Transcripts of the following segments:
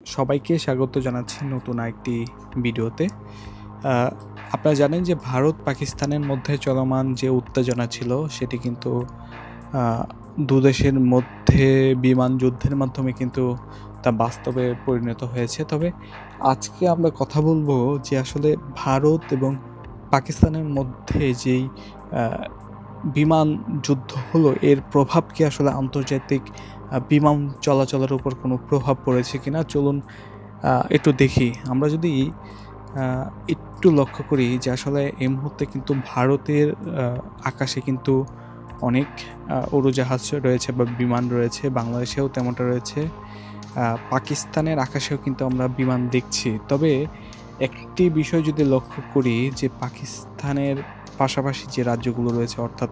সবাইকে স্বাগত জানাচ্ছি নতুন আরেকটি ভিডিওতে। আ আপনারা জানেন যে ভারত পাকিস্তানের মধ্যে চলমান যে উত্তেজনা ছিল সেটি কিন্তু আ দুদেশের মধ্যে বিমান যুদ্ধের মাধ্যমে কিন্তু তা বাস্তবে পরিণত হয়েছে। তবে আজকে আমরা কথা বলব যে আসলে ভারত এবং পাকিস্তানের মধ্যে যেই আ বিমান যুদ্ধ হলো এর প্রভাব কি আসলে আন্তর্জাতিক বিমান চলাচলের উপর কোনো প্রভাব পড়েছে কিনা? চলুন একটু দেখি। আমরা যদি আ একটু লক্ষ্য করি যে আসলে এই মুহূর্তে কিন্তু ভারতের আ আকাশে কিন্তু অনেক উড়োজাহাজ রয়েছে বা বিমান রয়েছে। বাংলাদেশেও তেমনটা রয়েছে। পাকিস্তানের আকাশেও কিন্তু আমরা বিমান দেখছি। তবে একটি বিষয় যদি লক্ষ্য করি যে পাকিস্তানের পাশাপাশি যে রাজ্যগুলো রয়েছে অর্থাৎ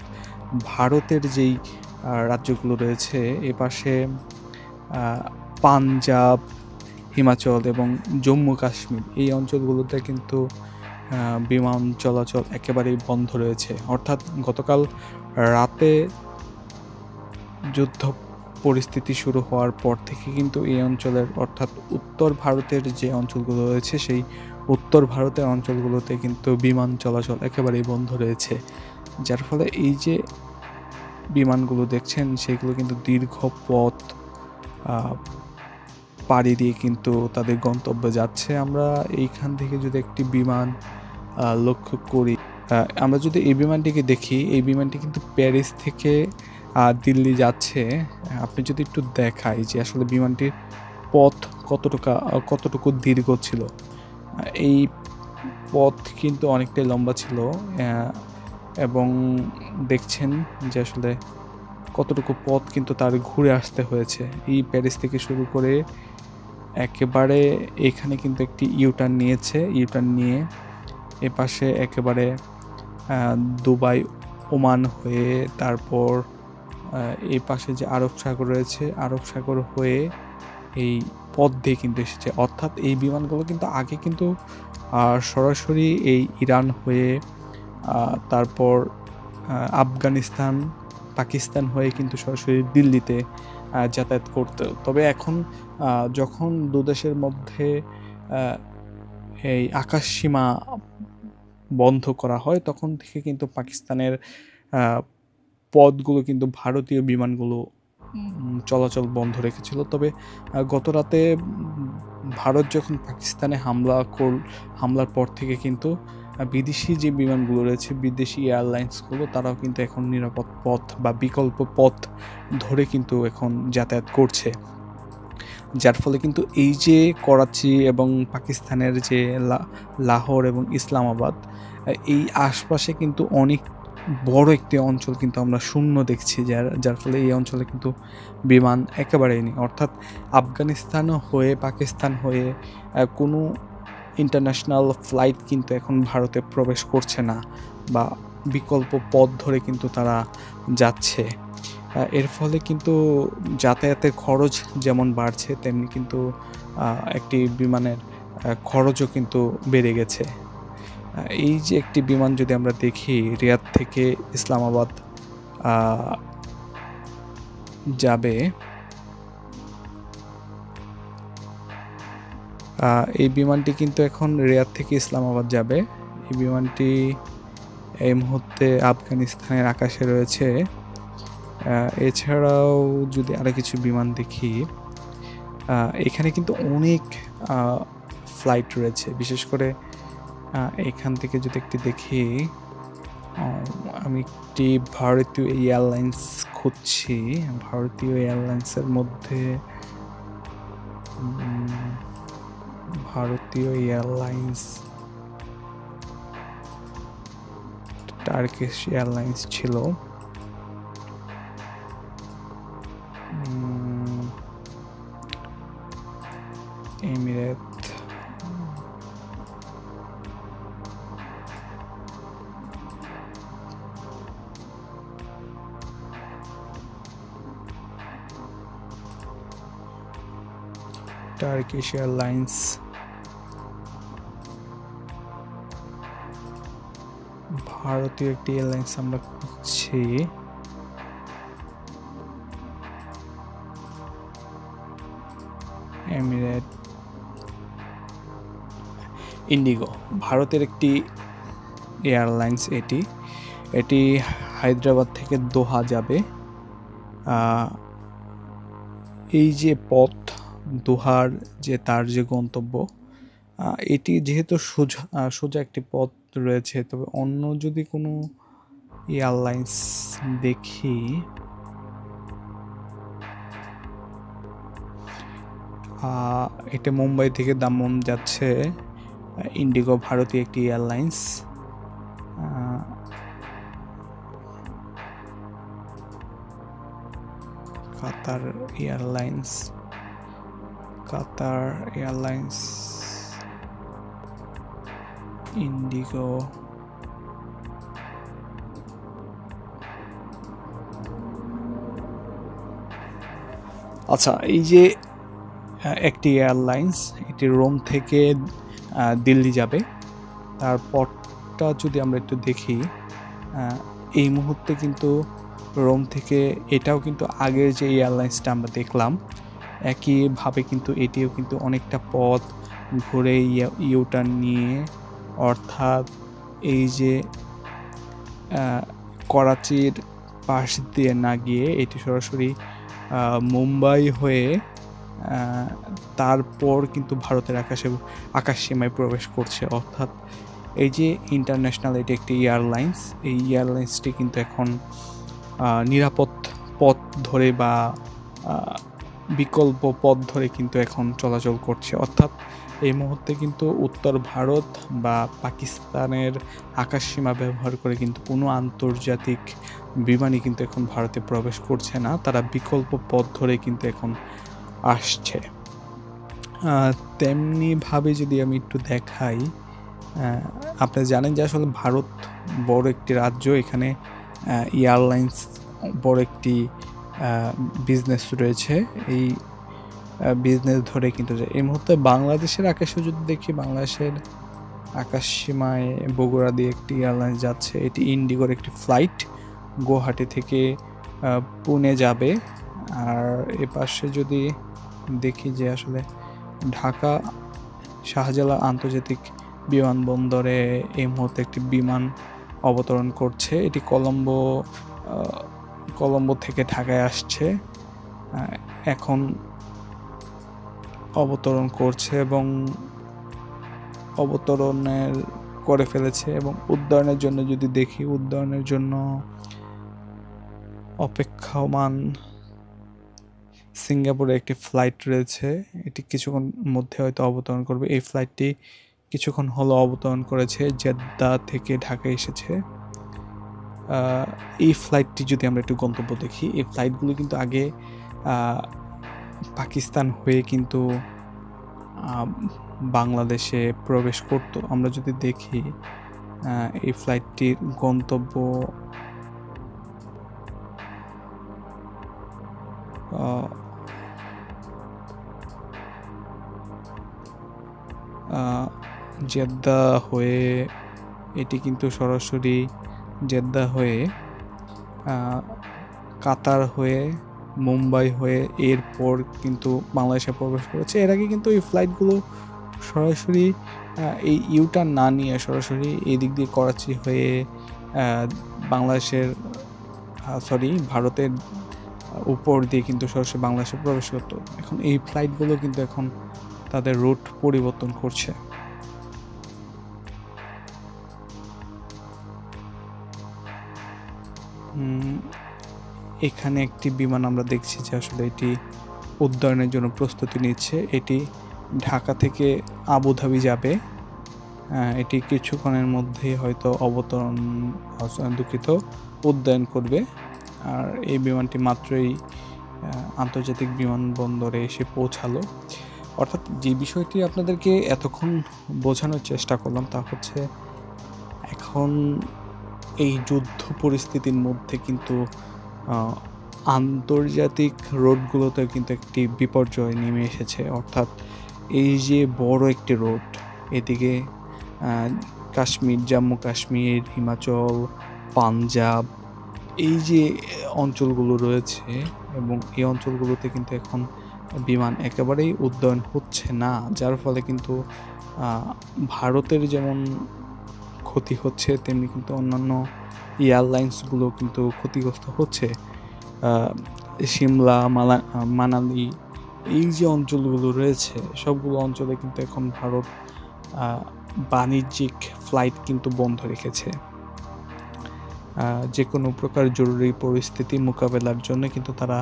ভারতের যেই রাজ্যগুলো রয়েছে এপাশে আ পাঞ্জাব, হিমাচল এবং জম্মু কাশ্মীর এই অঞ্চলগুলোতে কিন্তু আ বিমান চলাচল একেবারেই বন্ধ রয়েছে। অর্থাৎ গতকাল রাতে যুদ্ধ পরিস্থিতি শুরু হওয়ার পর থেকে কিন্তু এই অঞ্চলের অর্থাৎ উত্তর ভারতের যে অঞ্চলগুলো রয়েছে সেই উত্তর ভারতের অঞ্চলগুলোতে কিন্তু বিমান চলাচল একেবারেই বন্ধ রয়েছে। যার ফলে এই যে বিমানগুলো দেখছেন সেগুলো কিন্তু দীর্ঘ পথ আ পাড়ি দিয়ে কিন্তু তাদের গন্তব্যে যাচ্ছে। আমরা এইখান থেকে যদি একটি বিমান লক্ষ্য করি, আমরা যদি এই বিমানটিকে দেখি, এই বিমানটি কিন্তু প্যারিস থেকে দিল্লি যাচ্ছে। আপনি যদি একটু দেখাই যে আসলে বিমানটির পথ কতটুকু দীর্ঘ ছিল। এই পথ কিন্তু অনেকটাই লম্বা ছিল এবং দেখছেন যে আসলে কতটুকু পথ কিন্তু তার ঘুরে আসতে হয়েছে। এই প্যারিস থেকে শুরু করে একেবারে এখানে কিন্তু একটি ইউটার্ন নিয়েছে। ইউটার্ন নিয়ে এপাশে একেবারে দুবাই, ওমান হয়ে তারপর এই পাশে যে আরব সাগর রয়েছে, আরব সাগর হয়ে এই পথ দিয়ে কিন্তু এসেছে। অর্থাৎ এই বিমানগুলো কিন্তু আগে কিন্তু সরাসরি এই ইরান হয়ে তারপর আফগানিস্তান, পাকিস্তান হয়ে কিন্তু সরাসরি দিল্লিতে যাতায়াত করত। তবে এখন যখন দুদেশের মধ্যে এই আকাশসীমা বন্ধ করা হয় তখন থেকে কিন্তু পাকিস্তানের পথগুলো কিন্তু ভারতীয় বিমানগুলো চলাচল বন্ধ রেখেছিল। তবে গতরাতে ভারত যখন পাকিস্তানে হামলার পর থেকে কিন্তু বিদেশি যে বিমানগুলো রয়েছে, বিদেশি এয়ারলাইন্সগুলো তারাও কিন্তু এখন নিরাপদ পথ বা বিকল্প পথ ধরে কিন্তু এখন যাতায়াত করছে। যার ফলে কিন্তু এই যে করাচি এবং পাকিস্তানের যে লাহোর এবং ইসলামাবাদ এই আশপাশে কিন্তু অনেক বড় একটি অঞ্চল কিন্তু আমরা শূন্য দেখছি যার ফলে এই অঞ্চলে কিন্তু বিমান একেবারেই নেই। অর্থাৎ আফগানিস্তান হয়ে পাকিস্তান হয়ে কোনো ইন্টারন্যাশনাল ফ্লাইট কিন্তু এখন ভারতে প্রবেশ করছে না বা বিকল্প পথ ধরে কিন্তু তারা যাচ্ছে। এর ফলে কিন্তু যাতায়াতের খরচ যেমন বাড়ছে তেমনি কিন্তু একটি বিমানের খরচও কিন্তু বেড়ে গেছে। এই যে একটি বিমান যদি আমরা দেখি রিয়াদ থেকে ইসলামাবাদ যাবে, এই বিমানটি কিন্তু এখন রিয়াদ থেকে ইসলামাবাদ যাবে। এই বিমানটি এই মুহূর্তে আফগানিস্তানের আকাশে রয়েছে। এছাড়াও যদি আরও কিছু বিমান দেখি, এখানে কিন্তু অনেক ফ্লাইট রয়েছে। বিশেষ করে এখান থেকে যদি একটি দেখি, আমি একটি ভারতীয় এয়ারলাইন্স খুঁজছি। ভারতীয় এয়ারলাইন্সের মধ্যে ভারতীয় এয়ারলাইন্স, টার্কিশ এয়ারলাইন্স ছিল, এমিরেট, টার্কিশ এয়ারলাইন্স, ভারতীয় একটি এয়ারলাইন্স আমরা খুঁজছি। এমিরেট ইন্ডিগো ভারতের একটি এয়ারলাইন্স। এটি হায়দ্রাবাদ থেকে দোহা যাবে। এই যে পথ, দোহার যে তার যে গন্তব্য, এটি যেহেতু সোজা একটি পথ রয়েছে, তবে অন্য যদি কোনো এয়ারলাইন্স দেখি, এটা মুম্বাই থেকে দামন যাচ্ছে। ইন্ডিগো ভারতীয় একটি এয়ারলাইন্স। কাতার এয়ারলাইন্স, ইন্ডিগো। আচ্ছা, এই যে একটি এয়ারলাইন্স, এটি রোম থেকে দিল্লি যাবে। তারপরটা যদি আমরা একটু দেখি, এই মুহূর্তে কিন্তু রোম থেকে, এটাও কিন্তু আগের যে এয়ারলাইন্সটা আমরা দেখলাম একইভাবে কিন্তু এটিও কিন্তু অনেকটা পথ ঘুরে ইউটার্ন নিয়ে, অর্থাৎ এই যে করাচির পাশ দিয়ে না গিয়ে এটি সরাসরি মুম্বাই হয়ে তারপর কিন্তু ভারতের আকাশ সীমায় প্রবেশ করছে। অর্থাৎ এই যে ইন্টারন্যাশনাল, এটি একটি এয়ারলাইন্স। এই এয়ারলাইন্সটি কিন্তু এখন নিরাপদ পথ ধরে বা বিকল্প পথ ধরে কিন্তু এখন চলাচল করছে। অর্থাৎ এই মুহূর্তে কিন্তু উত্তর ভারত বা পাকিস্তানের আকাশসীমা ব্যবহার করে কিন্তু কোনো আন্তর্জাতিক বিমানই কিন্তু এখন ভারতে প্রবেশ করছে না, তারা বিকল্প পথ ধরে কিন্তু এখন আসছে। তেমনিভাবে যদি আমি একটু দেখাই, আপনারা জানেন যে আসলে ভারত বড় একটি রাজ্য, এখানে এয়ারলাইন্স বড় একটি বিজনেস রয়েছে। এই বিজনেস ধরে কিন্তু এই মুহূর্তে বাংলাদেশের আকাশে যদি দেখি, বাংলাদেশের আকাশ সীমায় বগুড়া দিয়ে একটি এয়ারলাইন্স যাচ্ছে। এটি ইন্ডিগোর একটি ফ্লাইট, গুয়াহাটি থেকে পুনে যাবে। আর এ পাশে যদি দেখি যে আসলে ঢাকা শাহজালাল আন্তর্জাতিক বিমানবন্দরে এই মুহূর্তে একটি বিমান অবতরণ করছে। এটি কলম্বো থেকে ঢাকায় আসছে, এখন অবতরণ করছে এবং অবতরণের করে ফেলেছে। এবং উড্ডয়নের জন্য যদি দেখি, উড্ডয়নের জন্য অপেক্ষমান সিঙ্গাপুরে একটি ফ্লাইট রয়েছে, এটি কিছুক্ষণ মধ্যে হয়তো অবতরণ করবে। এই ফ্লাইটটি কিছুক্ষণ হলো অবতরণ করেছে, জেদ্দা থেকে ঢাকা এসেছে। এই ফ্লাইটটি যদি আমরা একটু গন্তব্য দেখি, এই ফ্লাইটগুলো কিন্তু আগে পাকিস্তান হয়ে কিন্তু বাংলাদেশে প্রবেশ করত। আমরা যদি দেখি এই ফ্লাইটটির গন্তব্য জেদ্দা হয়ে, এটি কিন্তু সরাসরি জেদ্দা হয়ে কাতার হয়ে মুম্বাই হয়ে এরপর কিন্তু বাংলাদেশে প্রবেশ করেছে। এর আগে কিন্তু এই ফ্লাইটগুলো সরাসরি এই ইউটার্ন না নিয়ে সরাসরি এই দিক দিয়ে করাচি হয়ে ভারতের উপর দিয়ে কিন্তু সরাসরি বাংলাদেশে প্রবেশ করত। এখন এই ফ্লাইটগুলো কিন্তু এখন তাদের রুট পরিবর্তন করছে। এখানে একটি বিমান আমরা দেখছি যে আসলে এটি উড্ডয়নের জন্য প্রস্তুতি নিচ্ছে। এটি ঢাকা থেকে আবুধাবি যাবে। এটি কিছুক্ষণের মধ্যে হয়তো উড্ডয়ন করবে। আর এই বিমানটি মাত্রই আন্তর্জাতিক বিমানবন্দরে এসে পৌঁছালো। অর্থাৎ যে বিষয়টি আপনাদেরকে এতক্ষণ বোঝানোর চেষ্টা করলাম তা হচ্ছে, এখন এই যুদ্ধ পরিস্থিতির মধ্যে কিন্তু আন্তর্জাতিক রোডগুলোতে কিন্তু একটি বিপর্যয় নেমে এসেছে। অর্থাৎ এই যে বড় একটি রোড, এদিকে জম্মু কাশ্মীর, হিমাচল, পাঞ্জাব, এই যে অঞ্চলগুলো রয়েছে এবং এই অঞ্চলগুলোতে কিন্তু এখন বিমান একেবারেই উড্ডয়ন হচ্ছে না, যার ফলে কিন্তু ভারতের যেমন ক্ষতি হচ্ছে তেমনি কিন্তু অন্যান্য এয়ারলাইন্সগুলো কিন্তু ক্ষতিগ্রস্ত হচ্ছে। সিমলা, মানালি এই যে অঞ্চলগুলো রয়েছে সবগুলো অঞ্চলে কিন্তু এখন ভারত বাণিজ্যিক ফ্লাইট কিন্তু বন্ধ রেখেছে। যে কোনো প্রকার জরুরি পরিস্থিতি মোকাবেলার জন্য কিন্তু তারা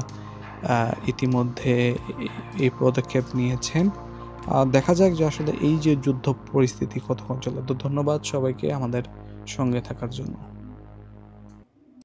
ইতিমধ্যে এই পদক্ষেপ নিয়েছেন। দেখা যাক যে আসলে এই যে যুদ্ধ পরিস্থিতি কতক্ষণ চলে। তো ধন্যবাদ সবাইকে আমাদের সঙ্গে থাকার জন্য।